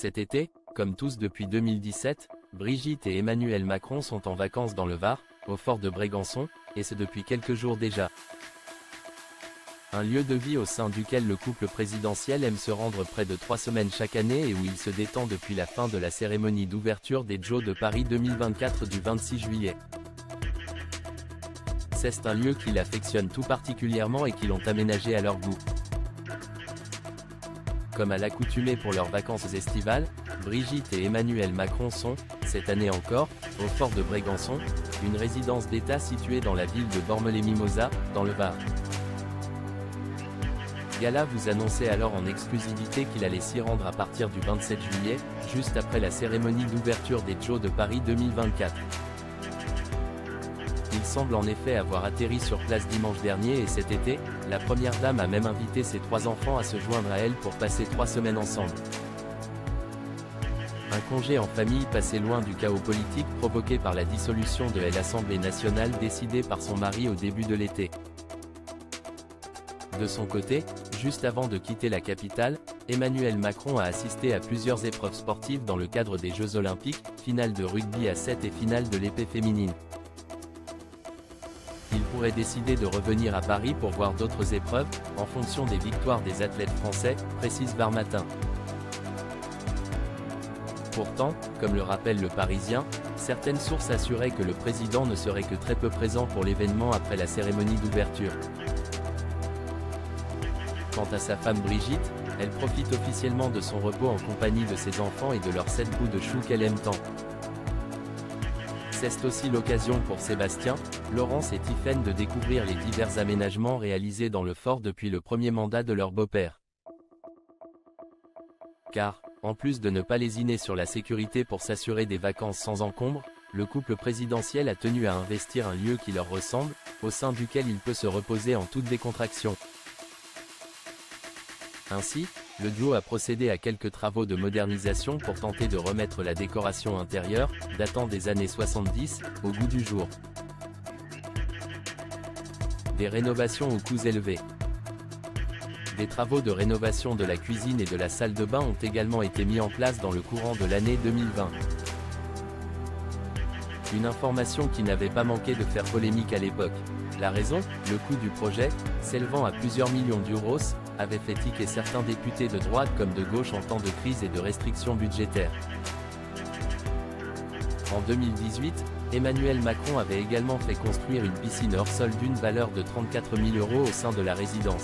Cet été, comme tous depuis 2017, Brigitte et Emmanuel Macron sont en vacances dans le Var, au fort de Brégançon, et ce depuis quelques jours déjà. Un lieu de vie au sein duquel le couple présidentiel aime se rendre près de 3 semaines chaque année et où il se détend depuis la fin de la cérémonie d'ouverture des Jeux de Paris 2024 du 26 juillet. C'est un lieu qu'ils affectionnent tout particulièrement et qu'ils ont aménagé à leur goût. Comme à l'accoutumée pour leurs vacances estivales, Brigitte et Emmanuel Macron sont, cette année encore, au fort de Brégançon, une résidence d'État située dans la ville de Bormes-les-Mimosas, dans le Var. Gala vous annonçait alors en exclusivité qu'il allait s'y rendre à partir du 27 juillet, juste après la cérémonie d'ouverture des Jeux de Paris 2024. Il semble en effet avoir atterri sur place dimanche dernier et cet été, la première dame a même invité ses 3 enfants à se joindre à elle pour passer 3 semaines ensemble. Un congé en famille passé loin du chaos politique provoqué par la dissolution de l'Assemblée nationale décidée par son mari au début de l'été. De son côté, juste avant de quitter la capitale, Emmanuel Macron a assisté à plusieurs épreuves sportives dans le cadre des Jeux Olympiques, finale de rugby à 7 et finale de l'épée féminine. Il pourrait décider de revenir à Paris pour voir d'autres épreuves, en fonction des victoires des athlètes français, précise Var Matin. Pourtant, comme le rappelle Le Parisien, certaines sources assuraient que le président ne serait que très peu présent pour l'événement après la cérémonie d'ouverture. Quant à sa femme Brigitte, elle profite officiellement de son repos en compagnie de ses enfants et de leurs 7 bouts de chou qu'elle aime tant. C'est aussi l'occasion pour Sébastien, Laurence et Tiphaine de découvrir les divers aménagements réalisés dans le fort depuis le premier mandat de leur beau-père. Car, en plus de ne pas lésiner sur la sécurité pour s'assurer des vacances sans encombre, le couple présidentiel a tenu à investir un lieu qui leur ressemble, au sein duquel il peut se reposer en toute décontraction. Ainsi, le duo a procédé à quelques travaux de modernisation pour tenter de remettre la décoration intérieure, datant des années 70, au goût du jour. Des rénovations aux coûts élevés. Des travaux de rénovation de la cuisine et de la salle de bain ont également été mis en place dans le courant de l'année 2020. Une information qui n'avait pas manqué de faire polémique à l'époque. La raison, le coût du projet, s'élevant à plusieurs millions d'euros, avait fait tiquer certains députés de droite comme de gauche en temps de crise et de restrictions budgétaires. En 2018, Emmanuel Macron avait également fait construire une piscine hors sol d'une valeur de 34 000 € au sein de la résidence.